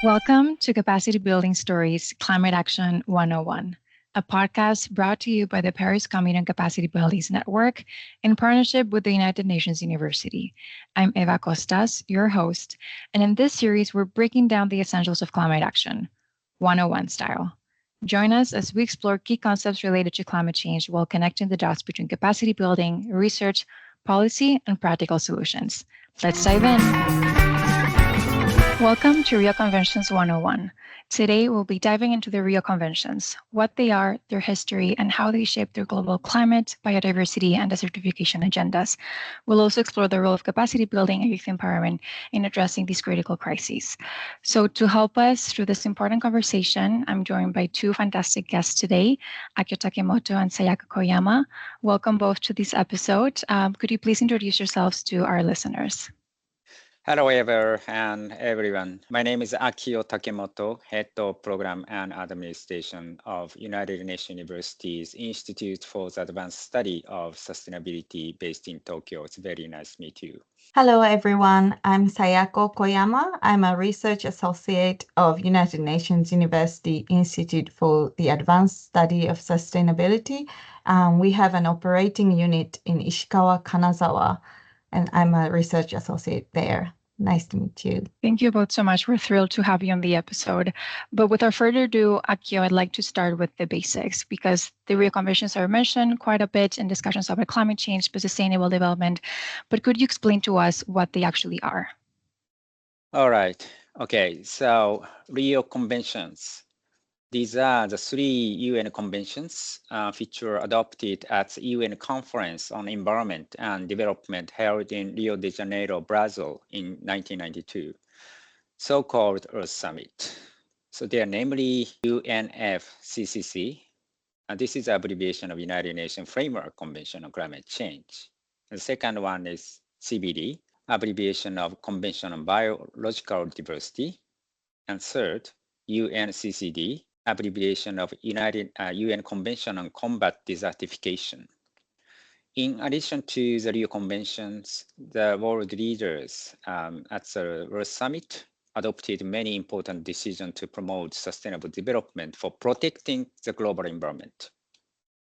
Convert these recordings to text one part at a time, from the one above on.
Welcome to Capacity Building Stories Climate Action 101, a podcast brought to you by the Paris Commune and Capacity Buildings Network in partnership with the United Nations University. I'm Eva Costas, your host, and in this series, we're breaking down the essentials of climate action, 101 style. Join us as we explore key concepts related to climate change while connecting the dots between capacity building, research, policy, and practical solutions. Let's dive in. Welcome to Rio Conventions 101. Today, we'll be diving into the Rio Conventions, what they are, their history, and how they shape their global climate, biodiversity, and desertification agendas. We'll also explore the role of capacity building and youth empowerment in addressing these critical crises. So to help us through this important conversation, I'm joined by two fantastic guests today, Akio Takemoto and Sayako Yoyama. Welcome both to this episode. Could you please introduce yourselves to our listeners? Hello, everyone. My name is Akio Takemoto, Head of Program and Administration of United Nations University's Institute for the Advanced Study of Sustainability based in Tokyo. It's very nice to meet you. Hello, everyone. I'm Sayako Koyama. I'm a research associate of United Nations University Institute for the Advanced Study of Sustainability. We have an operating unit in Ishikawa, Kanazawa, and I'm a research associate there. Nice to meet you. Thank you both so much. We're thrilled to have you on the episode. But without further ado, Akio, I'd like to start with the basics because the Rio Conventions are mentioned quite a bit in discussions about climate change, but sustainable development. But could you explain to us what they actually are? All right. Okay. So Rio Conventions. These are the three UN conventions which were adopted at the UN Conference on Environment and Development held in Rio de Janeiro, Brazil in 1992, so-called Earth Summit. So they are namely UNFCCC. This is the abbreviation of United Nations Framework Convention on Climate Change. The second one is CBD, abbreviation of Convention on Biological Diversity. And third, UNCCD, abbreviation of UN Convention on Combat Desertification. In addition to the Rio Conventions, the world leaders at the World Summit adopted many important decisions to promote sustainable development for protecting the global environment,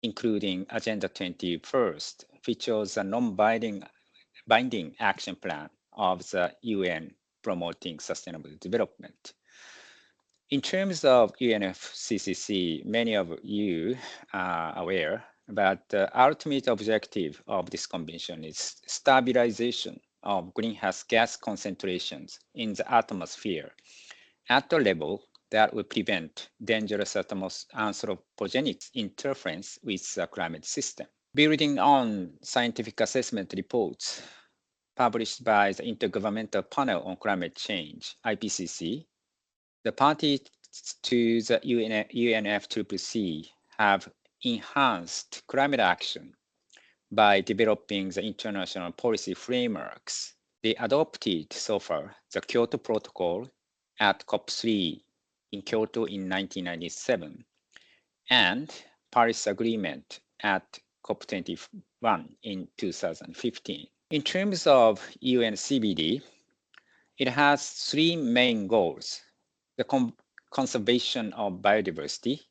including Agenda 21st, which was a non-binding action plan of the UN promoting sustainable development. In terms of UNFCCC, many of you are aware that the ultimate objective of this convention is stabilization of greenhouse gas concentrations in the atmosphere at a level that will prevent dangerous anthropogenic interference with the climate system. Building on scientific assessment reports published by the Intergovernmental Panel on Climate Change, IPCC, the parties to the UNFCCC have enhanced climate action by developing the international policy frameworks. They adopted so far the Kyoto Protocol at COP3 in Kyoto in 1997 and Paris Agreement at COP21 in 2015. In terms of UNCBD, it has three main goals: the conservation of biodiversity,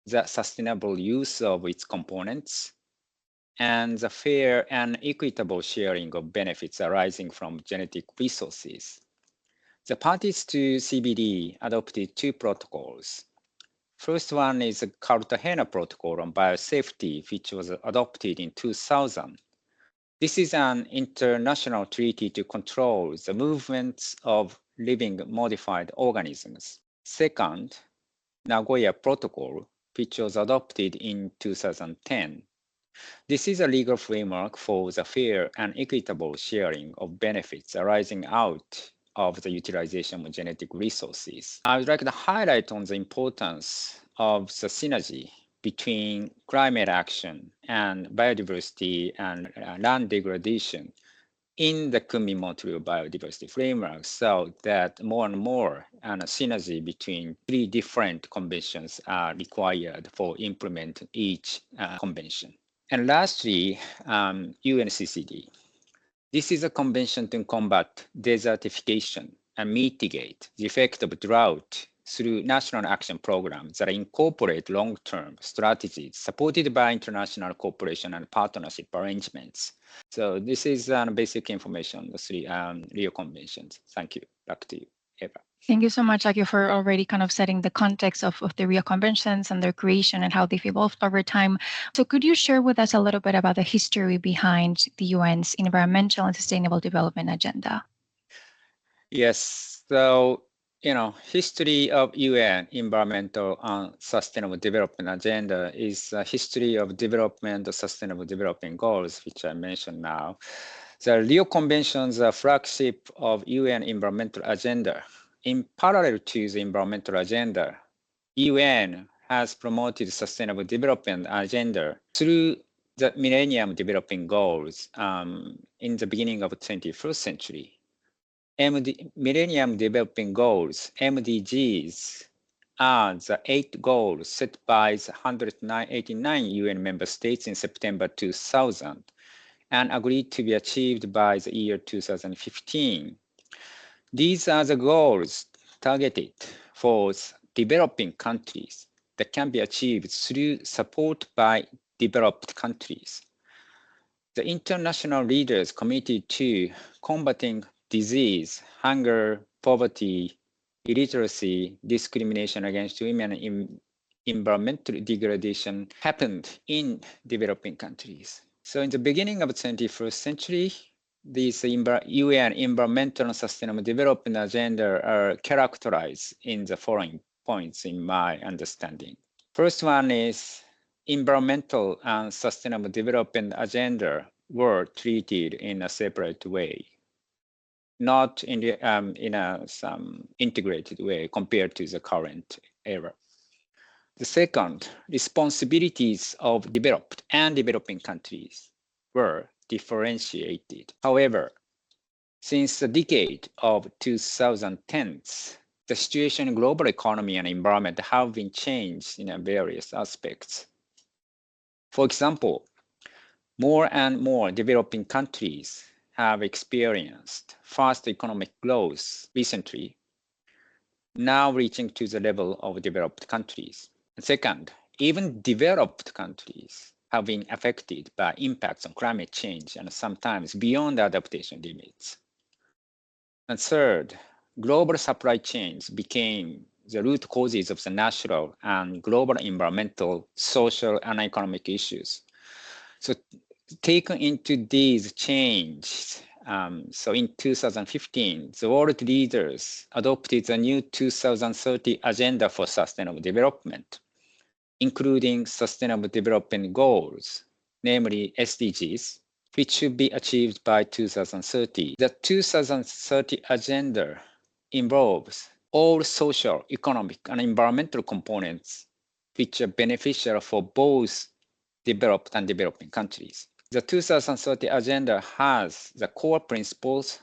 the sustainable use of its components, and the fair and equitable sharing of benefits arising from genetic resources. The parties to CBD adopted two protocols. First one is the Cartagena Protocol on Biosafety, which was adopted in 2000. This is an international treaty to control the movements of living modified organisms. Second, Nagoya Protocol, which was adopted in 2010. This is a legal framework for the fair and equitable sharing of benefits arising out of the utilization of genetic resources. I would like to highlight on the importance of the synergy between climate action and biodiversity and land degradation in the Kunming-Montreal biodiversity framework, so that more and more synergy between three different conventions are required for implementing each convention. And lastly, UNCCD. This is a convention to combat desertification and mitigate the effect of drought through national action programs that incorporate long-term strategies supported by international cooperation and partnership arrangements. So this is basic information on the three Rio Conventions. Thank you. Back to you, Eva. Thank you so much, Akio, for already kind of setting the context of the Rio Conventions and their creation and how they've evolved over time. So could you share with us a little bit about the history behind the UN's Environmental and Sustainable Development Agenda? Yes, so, history of UN Environmental and Sustainable Development Agenda is a history of development, sustainable development goals, which I mentioned now. The Rio Conventions are flagship of UN Environmental Agenda. In parallel to the environmental agenda, UN has promoted sustainable development agenda through the Millennium Development Goals in the beginning of the 21st century. Millennium Development Goals, MDGs, are the 8 goals set by the 189 UN member states in September 2000 and agreed to be achieved by the year 2015. These are the goals targeted for developing countries that can be achieved through support by developed countries. The international leaders committed to combating disease, hunger, poverty, illiteracy, discrimination against women, and environmental degradation happened in developing countries. So in the beginning of the 21st century, these UN Environmental and Sustainable Development Agenda are characterized in the following points in my understanding. First one is environmental and sustainable development agenda were treated in a separate way, not in some integrated way compared to the current era. The second, responsibilities of developed and developing countries were differentiated. However, since the decade of 2010s, the situation in global economy and environment have been changed in various aspects. For example, more and more developing countries have experienced fast economic growth recently, now reaching to the level of developed countries. And second, even developed countries have been affected by impacts on climate change and sometimes beyond adaptation limits. And third, global supply chains became the root causes of the natural and global environmental, social, and economic issues. So taken into these changes, so in 2015, the world leaders adopted the new 2030 Agenda for Sustainable Development, including Sustainable Development Goals, namely SDGs, which should be achieved by 2030. The 2030 Agenda involves all social, economic, and environmental components which are beneficial for both developed and developing countries. The 2030 Agenda has the core principles,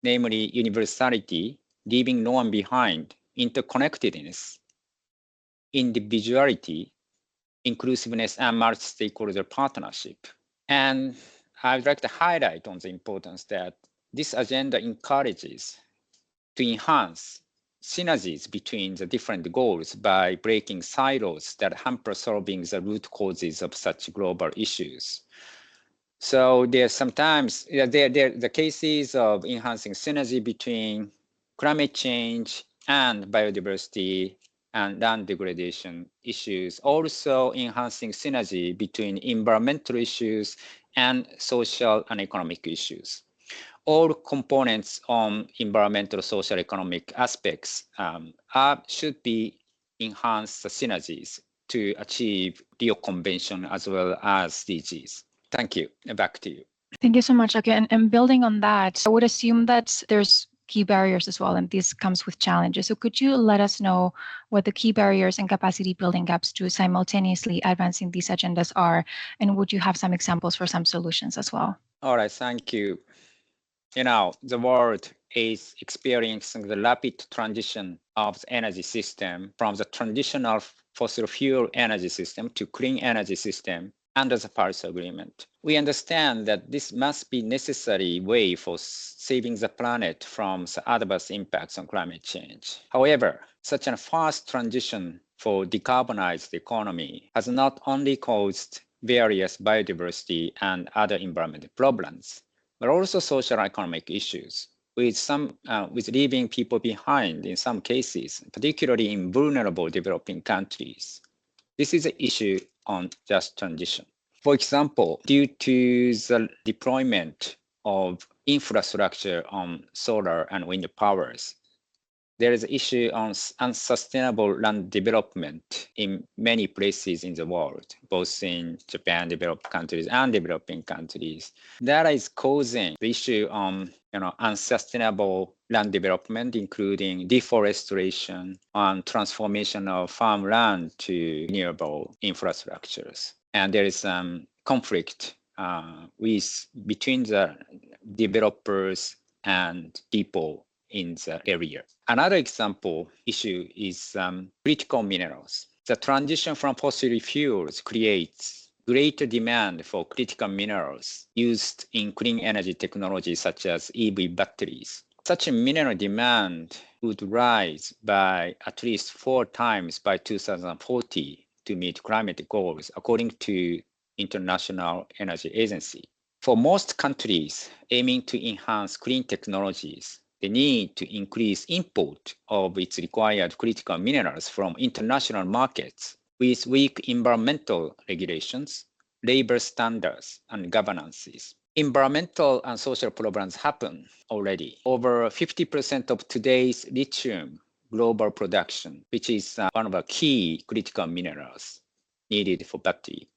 namely universality, leaving no one behind, interconnectedness, individuality, inclusiveness, and multi-stakeholder partnership. And I would like to highlight on the importance that this agenda encourages to enhance synergies between the different goals by breaking silos that hamper solving the root causes of such global issues. So there's sometimes the cases of enhancing synergy between climate change and biodiversity and land degradation issues, also enhancing synergy between environmental issues and social and economic issues. All components on environmental, social, economic aspects should be enhanced synergies to achieve Rio Convention as well as SDGs. Thank you. Back to you. Thank you so much, Akio. And building on that, I would assume that there's key barriers as well, and this comes with challenges. So could you let us know what the key barriers and capacity building gaps to simultaneously advancing these agendas are? And would you have some examples for some solutions as well? All right, thank you. The world is experiencing the rapid transition of the energy system from the traditional fossil fuel energy system to clean energy system under the Paris Agreement. We understand that this must be necessary way for saving the planet from the adverse impacts on climate change. However, such a fast transition for decarbonized economy has not only caused various biodiversity and other environmental problems, but also social and economic issues, with leaving people behind in some cases, particularly in vulnerable developing countries. This is an issue on just transition. For example, due to the deployment of infrastructure on solar and wind powers, there is an issue on unsustainable land development in many places in the world, both in Japan, developed countries, and developing countries. That is causing the issue on unsustainable land development, including deforestation and transformation of farmland to renewable infrastructures. And there is some conflict between the developers and people in the area. Another example issue is critical minerals. The transition from fossil fuels creates greater demand for critical minerals used in clean energy technology such as EV batteries. Such a mineral demand would rise by at least 4 times by 2040 to meet climate goals, according to International Energy Agency. For most countries aiming to enhance clean technologies, the need to increase import of its required critical minerals from international markets with weak environmental regulations, labor standards, and governances. Environmental and social problems happen already. Over 50% of today's lithium global production, which is one of the key critical minerals needed for battery.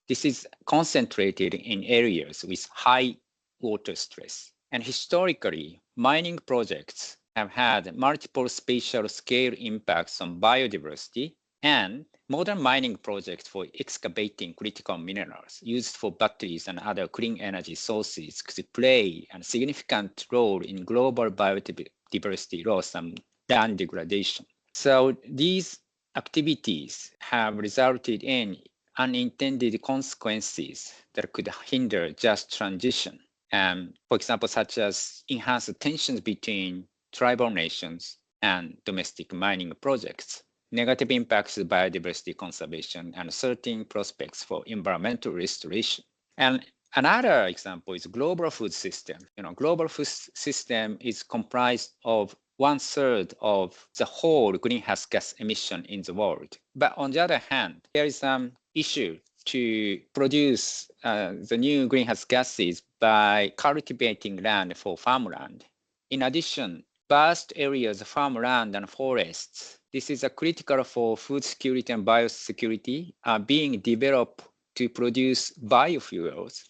This is concentrated in areas with high water stress. And historically, mining projects have had multiple spatial scale impacts on biodiversity, and modern mining projects for excavating critical minerals used for batteries and other clean energy sources could play a significant role in global biodiversity loss and land degradation. So these activities have resulted in unintended consequences that could hinder just transition. For example, such as enhanced tensions between tribal nations and domestic mining projects, negative impacts to biodiversity conservation, and certain prospects for environmental restoration. And another example is global food system. Global food system is comprised of 1/3 of the whole greenhouse gas emission in the world. But on the other hand, there is some issue to produce the new greenhouse gases by cultivating land for farmland. In addition, vast areas of farmland and forests, this is critical for food security and biosecurity, are being developed to produce biofuels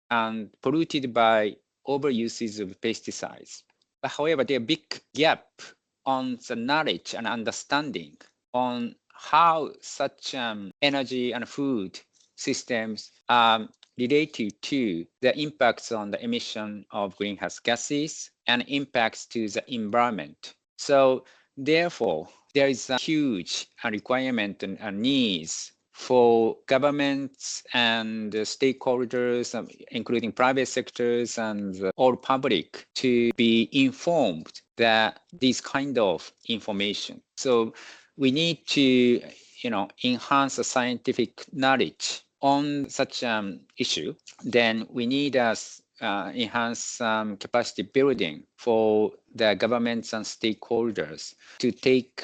and polluted by overuses of pesticides. But however, there is a big gap on the knowledge and understanding on how such energy and food systems are related to the impacts on the emission of greenhouse gases and impacts to the environment. So therefore, there is a huge requirement and needs for governments and stakeholders, including private sectors and all public, to be informed that this kind of information. So we need to, enhance the scientific knowledge on such issue. Then we need enhance capacity building for the governments and stakeholders to take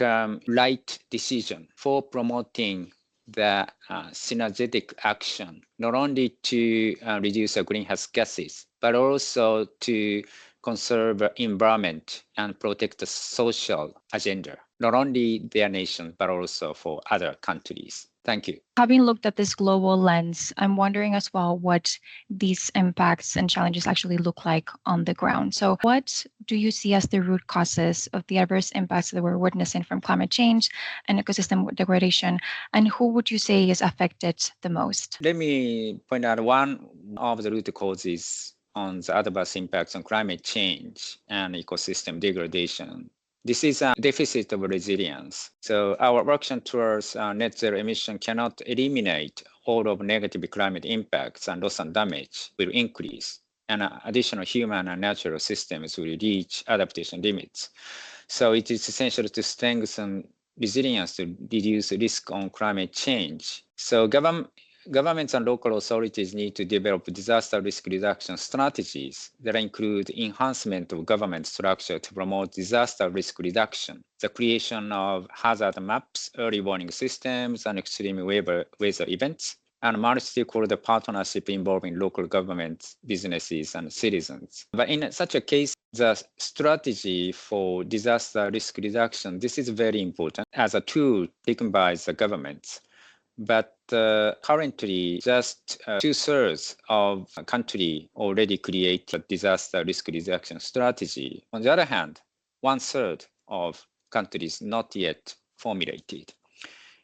right decision for promoting the synergetic action, not only to reduce the greenhouse gases, but also to conserve the environment and protect the social agenda, not only their nation, but also for other countries. Thank you. Having looked at this global lens, I'm wondering as well what these impacts and challenges actually look like on the ground. So what do you see as the root causes of the adverse impacts that we're witnessing from climate change and ecosystem degradation? And who would you say is affected the most? Let me point out one of the root causes on the adverse impacts on climate change and ecosystem degradation. This is a deficit of resilience. So our action towards net zero emission cannot eliminate all of negative climate impacts and loss and damage will increase, and additional human and natural systems will reach adaptation limits. So it is essential to strengthen resilience to reduce risk on climate change. So governments and local authorities need to develop disaster risk reduction strategies that include enhancement of government structure to promote disaster risk reduction, the creation of hazard maps, early warning systems, and extreme weather events, and multi-stakeholder partnership involving local governments, businesses, and citizens. But in such a case, the strategy for disaster risk reduction, this is very important as a tool taken by the governments. But currently, just 2/3 of a country already create a disaster risk reduction strategy. On the other hand, 1/3 of countries not yet formulated.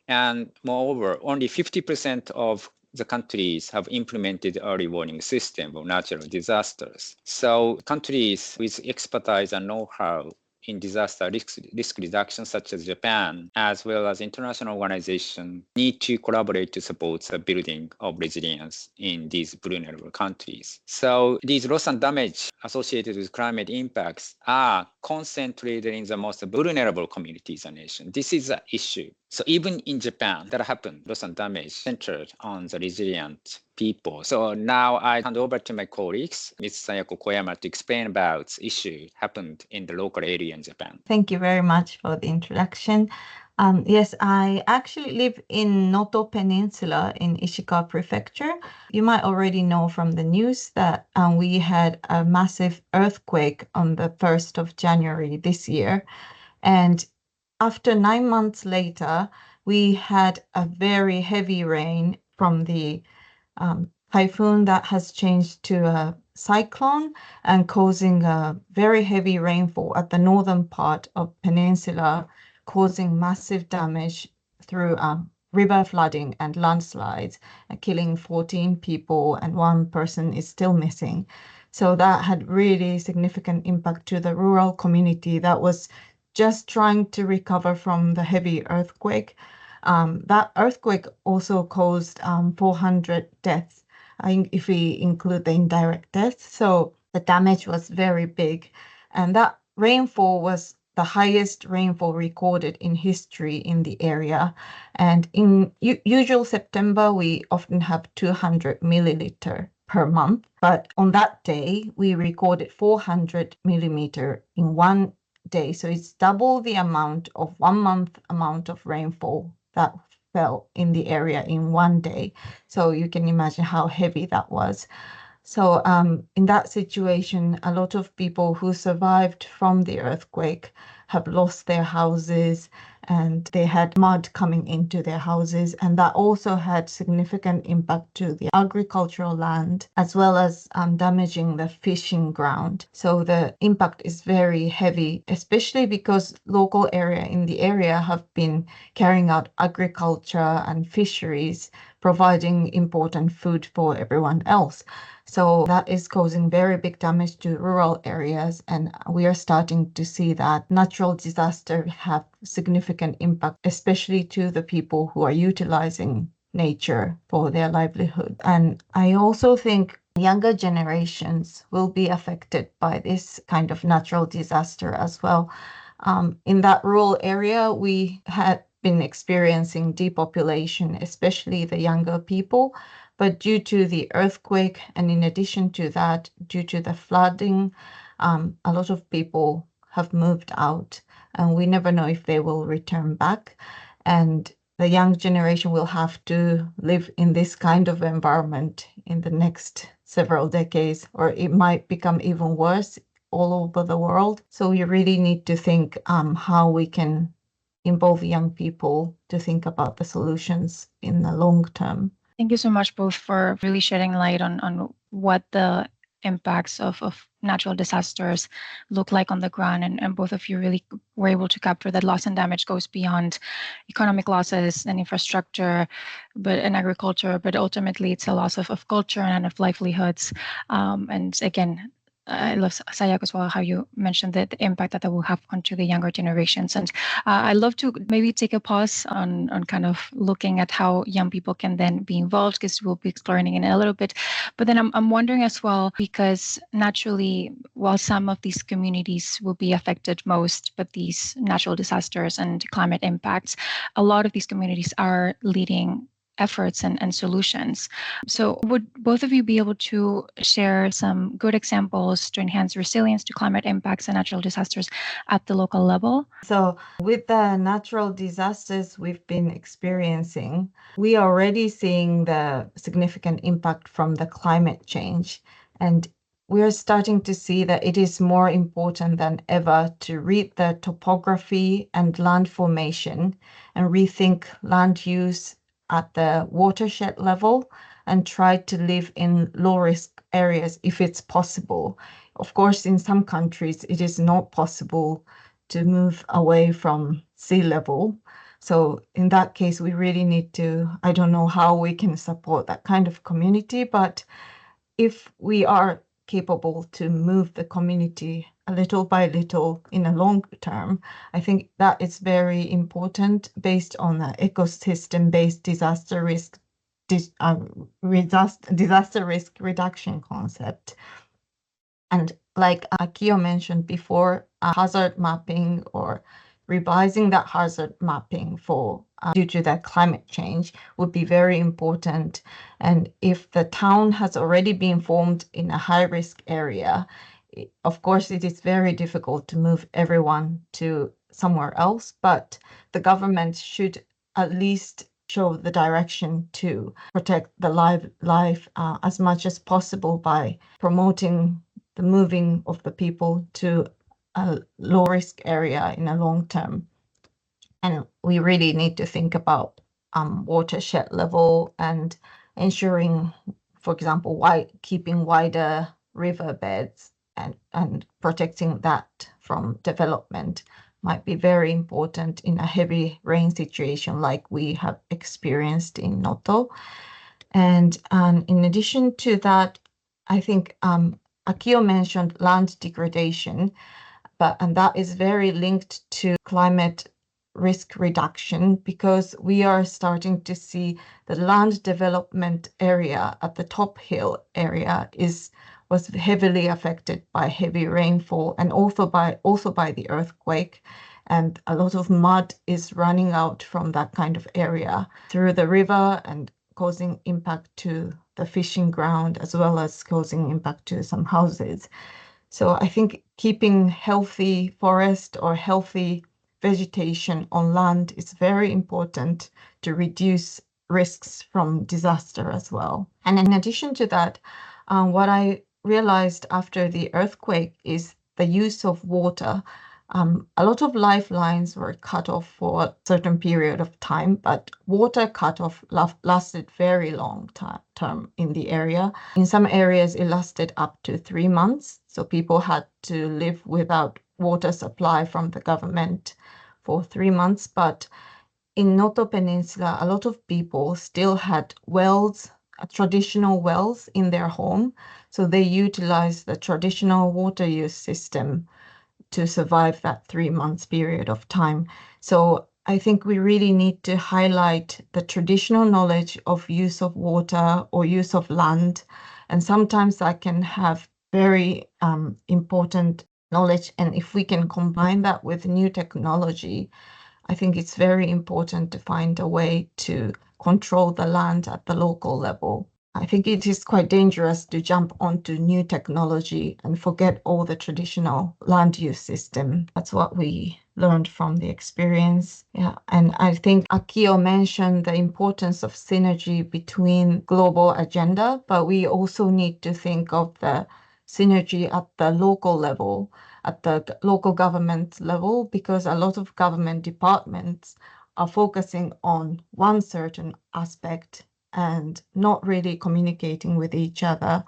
And moreover, only 50% of the countries have implemented early warning system of natural disasters. So countries with expertise and know-how in disaster risk reduction, such as Japan, as well as international organizations, need to collaborate to support the building of resilience in these vulnerable countries. So these loss and damage associated with climate impacts are concentrated in the most vulnerable communities and nations. This is an issue. So even in Japan, that happened, loss and damage centered on the resilient people. So now I hand over to my colleagues, Ms. Sayako Koyama, to explain about the issue happened in the local area in Japan. Thank you very much for the introduction. Yes, I actually live in Noto Peninsula in Ishikawa Prefecture. You might already know from the news that we had a massive earthquake on the 1st of January this year. And after 9 months later, we had a very heavy rain from the typhoon that has changed to a cyclone and causing a very heavy rainfall at the northern part of peninsula, causing massive damage through river flooding and landslides, killing 14 people, and 1 person is still missing. So that had really significant impact to the rural community that was just trying to recover from the heavy earthquake. That earthquake also caused 400 deaths, if we include the indirect deaths. So the damage was very big. And that rainfall was the highest rainfall recorded in history in the area. And in usual September, we often have 200 milliliter per month. But on that day, we recorded 400 millimeter in 1 day. So it's double the amount of 1 month amount of rainfall that fell in the area in 1 day. So you can imagine how heavy that was. So in that situation, a lot of people who survived from the earthquake have lost their houses, and they had mud coming into their houses. And that also had significant impact to the agricultural land, as well as damaging the fishing ground. So the impact is very heavy, especially because local in the area have been carrying out agriculture and fisheries, providing important food for everyone else. So that is causing very big damage to rural areas, and we are starting to see that natural disasters have significant impact, especially to the people who are utilizing nature for their livelihood. And I also think younger generations will be affected by this kind of natural disaster as well. In that rural area, we had been experiencing depopulation, especially the younger people. But due to the earthquake, and in addition to that, due to the flooding, a lot of people have moved out, and we never know if they will return back. And the young generation will have to live in this kind of environment in the next several decades, or it might become even worse all over the world. So we really need to think how we can involve young people to think about the solutions in the long term. Thank you so much both for really shedding light on what the impacts of natural disasters look like on the ground. And both of you really were able to capture that loss and damage goes beyond economic losses and infrastructure, and agriculture, but ultimately it's a loss of culture and of livelihoods. And again, I love Sayako as well, how you mentioned the impact that will have onto the younger generations. And I'd love to maybe take a pause on kind of looking at how young people can then be involved, because we'll be exploring in a little bit. But then I'm wondering as well, because naturally, while some of these communities will be affected most by these natural disasters and climate impacts, a lot of these communities are leading efforts and solutions. So would both of you be able to share some good examples to enhance resilience to climate impacts and natural disasters at the local level? So with the natural disasters we've been experiencing, we are already seeing the significant impact from the climate change. And we're starting to see that it is more important than ever to read the topography and land formation and rethink land use at the watershed level and try to live in low-risk areas if it's possible. Of course, in some countries, it is not possible to move away from sea level. So in that case, we really need to, I don't know how we can support that kind of community, but if we are capable to move the community a little by little in a long term, I think that is very important based on the ecosystem-based disaster risk reduction concept. And like Akio mentioned before, hazard mapping or revising that hazard mapping for due to the climate change would be very important. And if the town has already been formed in a high-risk area, of course, it is very difficult to move everyone to somewhere else, but the government should at least show the direction to protect the life as much as possible by promoting the moving of the people to a low-risk area in a long term. And we really need to think about watershed level and ensuring, for example, keeping wider riverbeds and protecting that from development might be very important in a heavy rain situation like we have experienced in Noto. And in addition to that, I think Akio mentioned land degradation, and that is very linked to climate risk reduction because we are starting to see the land development area at the top hill area was heavily affected by heavy rainfall and also by the earthquake. And a lot of mud is running out from that kind of area through the river and causing impact to the fishing ground as well as causing impact to some houses. So I think keeping healthy forest or healthy vegetation on land is very important to reduce risks from disaster as well. And in addition to that, what I realized after the earthquake is the use of water. A lot of lifelines were cut off for a certain period of time, but water cutoff lasted very long term in the area. In some areas, it lasted up to 3 months. So people had to live without water supply from the government for 3 months. But in Noto Peninsula, a lot of people still had wells, traditional wells in their home. So they utilized the traditional water use system to survive that 3 months period of time. So I think we really need to highlight the traditional knowledge of use of water or use of land. And sometimes that can have very important knowledge. And if we can combine that with new technology, I think it's very important to find a way to control the land at the local level. I think it is quite dangerous to jump onto new technology and forget all the traditional land use system. That's what we learned from the experience. Yeah, and I think Akio mentioned the importance of synergy between global agenda, but we also need to think of the synergy at the local level, at the local government level, because a lot of government departments are focusing on one certain aspect and not really communicating with each other.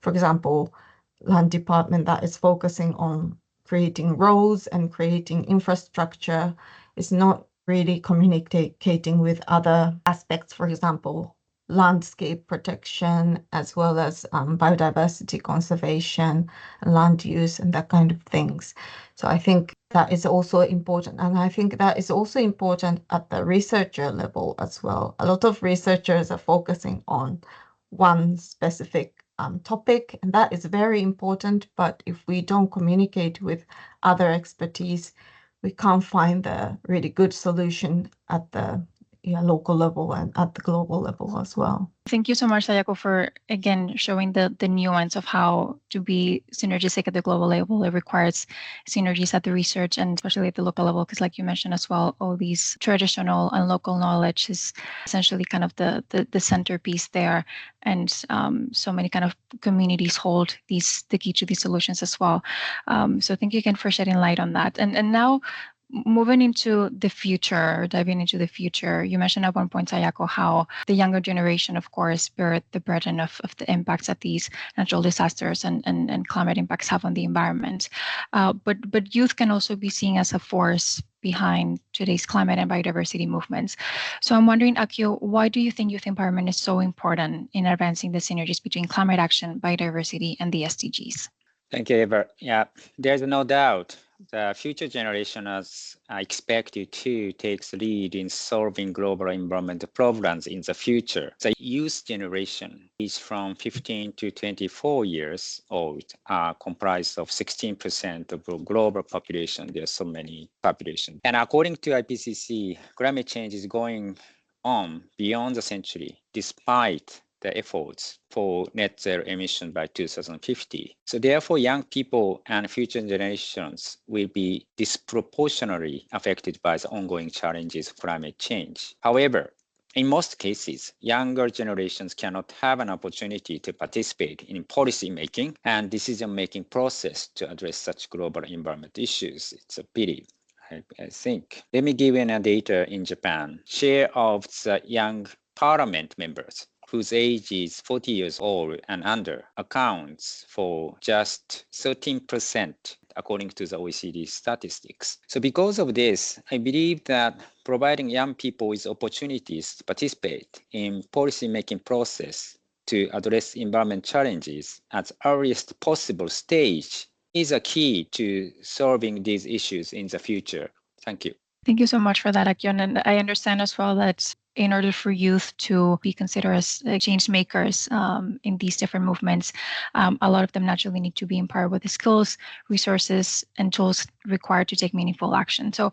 For example, land department that is focusing on creating roads and creating infrastructure is not really communicating with other aspects, for example, landscape protection, as well as biodiversity conservation, land use, and that kind of things. So I think that is also important. And I think that is also important at the researcher level as well. A lot of researchers are focusing on one specific topic, and that is very important. But if we don't communicate with other expertise, we can't find a really good solution at the local level and at the global level as well. Thank you so much, Sayako, for again showing the nuance of how to be synergistic at the global level. It requires synergies at the research and especially at the local level, because like you mentioned as well, all these traditional and local knowledge is essentially kind of the centerpiece there. And so many kind of communities hold the key to these solutions as well. So thank you again for shedding light on that. And now, moving into the future, diving into the future, you mentioned at one point, Sayako, how the younger generation, of course, bear the burden of the impacts that these natural disasters and climate impacts have on the environment. But youth can also be seen as a force behind today's climate and biodiversity movements. So I'm wondering, Akio, why do you think youth empowerment is so important in advancing the synergies between climate action, biodiversity, and the SDGs? Thank you, Eva. Yeah, there's no doubt the future generation is expected to take the lead in solving global environmental problems in the future. The youth generation is from 15 to 24 years old, are comprised of 16% of the global population. There are so many populations. And according to IPCC, climate change is going on beyond the century, despite the efforts for net zero emission by 2050. So therefore, young people and future generations will be disproportionately affected by the ongoing challenges of climate change. However, in most cases, younger generations cannot have an opportunity to participate in policy making and decision-making process to address such global environment issues. It's a pity, I think. Let me give you an data in Japan. Share of the young parliament members whose age is 40 years old and under accounts for just 13% according to the OECD statistics. So because of this, I believe that providing young people with opportunities to participate in policy-making process to address environment challenges at the earliest possible stage is a key to solving these issues in the future. Thank you. Thank you so much for that, Akio. And I understand as well that in order for youth to be considered as change makers in these different movements, a lot of them naturally need to be empowered with the skills, resources, and tools required to take meaningful action. So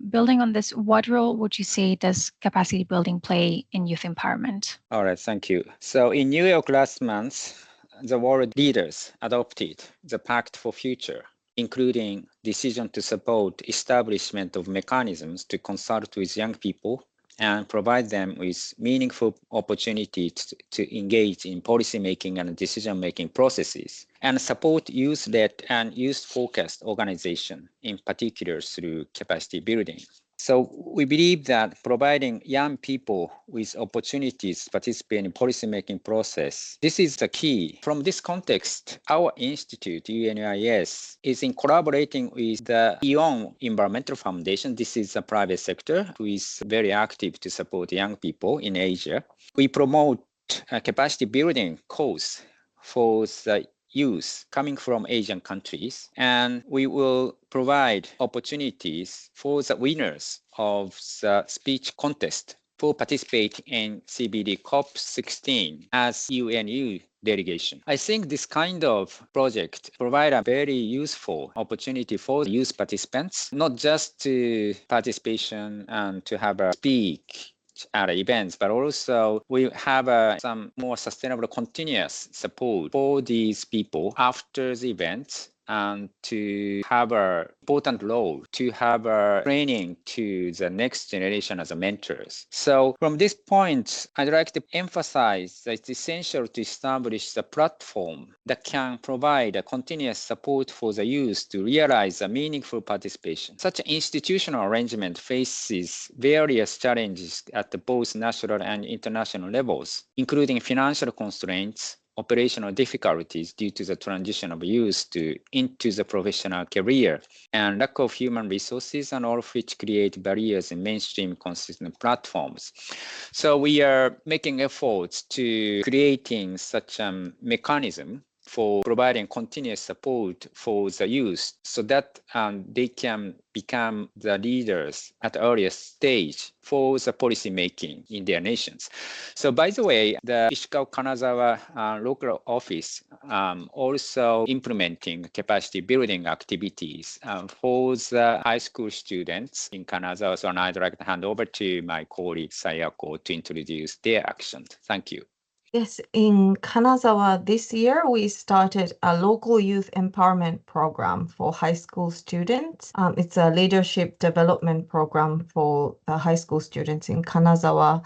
building on this, what role would you say does capacity building play in youth empowerment? All right, thank you. So in New York last month, the world leaders adopted the Pact for Future, including decision to support establishment of mechanisms to consult with young people and provide them with meaningful opportunities to engage in policymaking and decision-making processes, and support youth-led and youth-focused organization, in particular through capacity building. So we believe that providing young people with opportunities to participate in policymaking process, this is the key. From this context, our institute, UNU-IAS, is in collaborating with the ION Environmental Foundation. This is a private sector who is very active to support young people in Asia. We promote a capacity building course for the youth coming from Asian countries, and we will provide opportunities for the winners of the speech contest for participating in CBD COP16 as UNU delegation. I think this kind of project provide a very useful opportunity for youth participants, not just to participation and to have a speak at events, but also we have some more sustainable continuous support for these people after the event, and to have an important role, to have a training to the next generation as a mentors. So from this point, I'd like to emphasize that it's essential to establish a platform that can provide a continuous support for the youth to realize a meaningful participation. Such an institutional arrangement faces various challenges at both national and international levels, including financial constraints, operational difficulties due to the transition of youth into the professional career and lack of human resources, and all of which create barriers in mainstream consistent platforms. So we are making efforts to creating such a mechanism for providing continuous support for the youth so that they can become the leaders at the earliest stage for the policy making in their nations. So by the way, the Ishikawa Kanazawa local office also implementing capacity building activities for the high school students in Kanazawa. So I'd like to hand over to my colleague Sayako to introduce their actions. Thank you. Yes, in Kanazawa this year, we started a local youth empowerment program for high school students. It's a leadership development program for the high school students in Kanazawa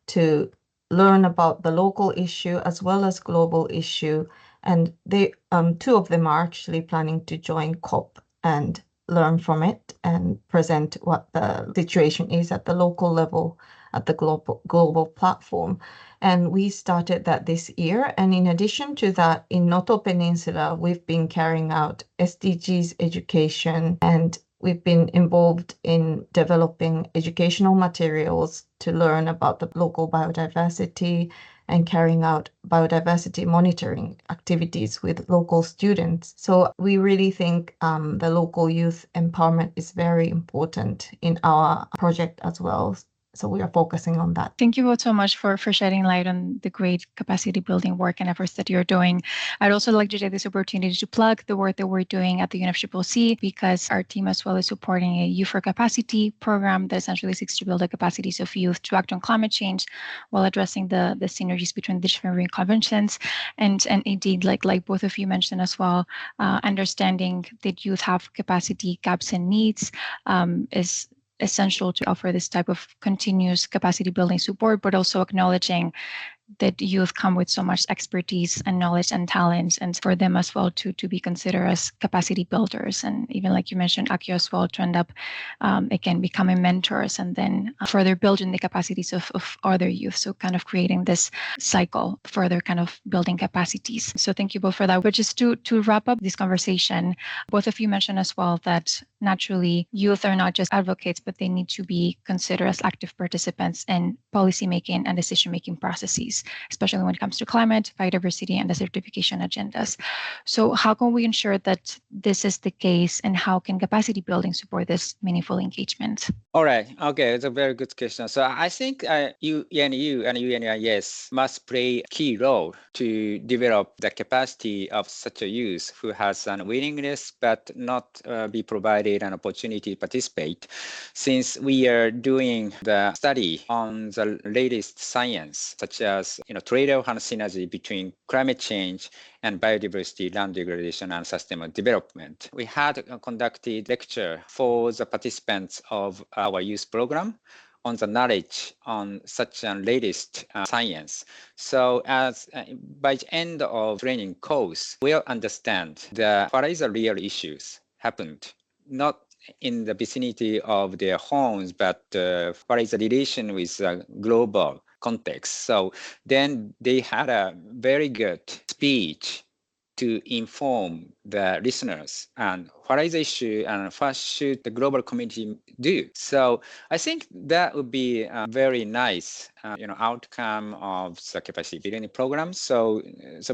to learn about the local issue as well as global issue. And they, two of them are actually planning to join COP and learn from it and present what the situation is at the local level, at the global platform. And we started that this year. And in addition to that, in Noto Peninsula, we've been carrying out SDGs education, and we've been involved in developing educational materials to learn about the local biodiversity and carrying out biodiversity monitoring activities with local students. So we really think the local youth empowerment is very important in our project as well. So we are focusing on that. Thank you both so much for shedding light on the great capacity building work and efforts that you're doing. I'd also like to take this opportunity to plug the work that we're doing at the UNFCCC, because our team as well is supporting a Youth for Capacity program that essentially seeks to build the capacities of youth to act on climate change while addressing the synergies between the different Rio Conventions. And indeed, like both of you mentioned as well, understanding that youth have capacity gaps and needs is essential to offer this type of continuous capacity building support, but also acknowledging that youth come with so much expertise and knowledge and talents, and for them as well to be considered as capacity builders. And even like you mentioned, Akio as well, to end up, again, becoming mentors and then further building the capacities of other youth. So kind of creating this cycle, further kind of building capacities. So thank you both for that. But just to wrap up this conversation, both of you mentioned as well that naturally youth are not just advocates, but they need to be considered as active participants in policymaking and decision-making processes, especially when it comes to climate, biodiversity, and desertification agendas. So how can we ensure that this is the case, and how can capacity building support this meaningful engagement? All right. Okay, it's a very good question. So I think UNU and UNU-IAS must play a key role to develop the capacity of such a youth who has a willingness but not be provided an opportunity to participate, since we are doing the study on the latest science, such as trade-off and synergy between climate change and biodiversity, land degradation, and sustainable development. We had conducted lecture for the participants of our youth program on the knowledge on such a latest science. So as by the end of training course, we'll understand what is the real issues happened, not in the vicinity of their homes, but what is the relation with global context. So then they had a very good speech to inform the listeners and what is the issue and what should the global community do. So I think that would be a very nice outcome of the capacity building program. So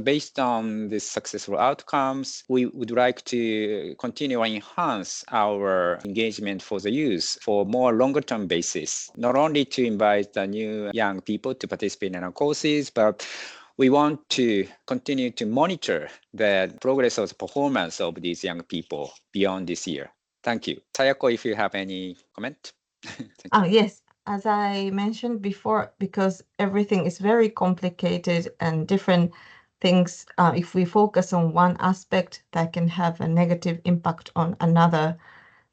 based on the successful outcomes, we would like to continue and enhance our engagement for the youth for more longer term basis, not only to invite the new young people to participate in our courses, but we want to continue to monitor the progress of the performance of these young people beyond this year. Thank you. Sayako, if you have any comment. Yes, as I mentioned before, because everything is very complicated and different things, if we focus on one aspect, that can have a negative impact on another,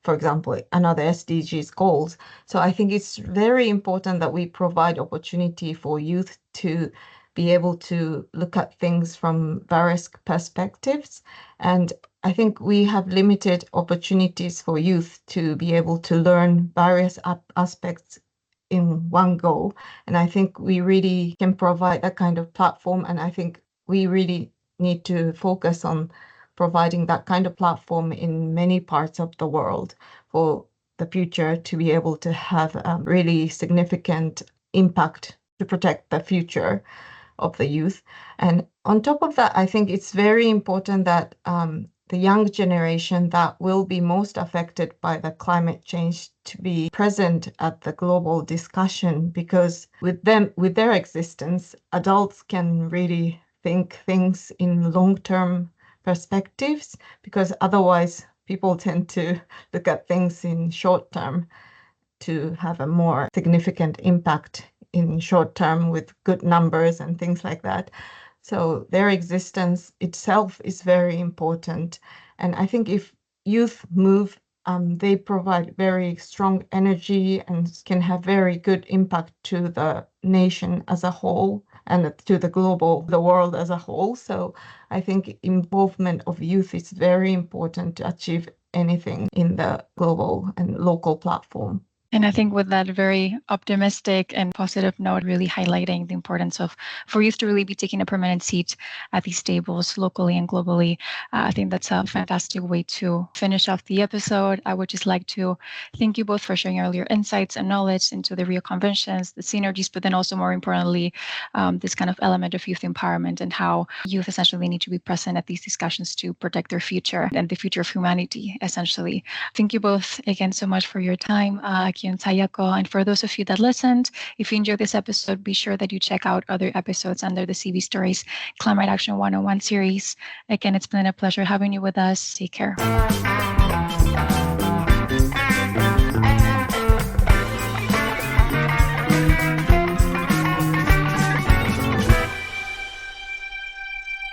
for example, another SDGs goals. So I think it's very important that we provide opportunity for youth to be able to look at things from various perspectives. And I think we have limited opportunities for youth to be able to learn various aspects in one go. And I think we really can provide that kind of platform. And I think we really need to focus on providing that kind of platform in many parts of the world for the future to be able to have a really significant impact to protect the future of the youth. And on top of that, I think it's very important that the young generation that will be most affected by the climate change to be present at the global discussion, because with their existence, adults can really think things in long-term perspectives, because otherwise people tend to look at things in short term to have a more significant impact in short term with good numbers and things like that. So their existence itself is very important. And I think if youth move, they provide very strong energy and can have very good impact to the nation as a whole and to the world as a whole. So I think involvement of youth is very important to achieve anything in the global and local platform. And I think with that very optimistic and positive note, really highlighting the importance of for youth to really be taking a permanent seat at these tables locally and globally, I think that's a fantastic way to finish off the episode. I would just like to thank you both for sharing all your insights and knowledge into the Rio Conventions, the synergies, but then also more importantly, this kind of element of youth empowerment and how youth essentially need to be present at these discussions to protect their future and the future of humanity, essentially. Thank you both again so much for your time, Akio and Sayako. And for those of you that listened, if you enjoyed this episode, be sure that you check out other episodes under the CV Stories Climate Action 101 series. Again, it's been a pleasure having you with us. Take care.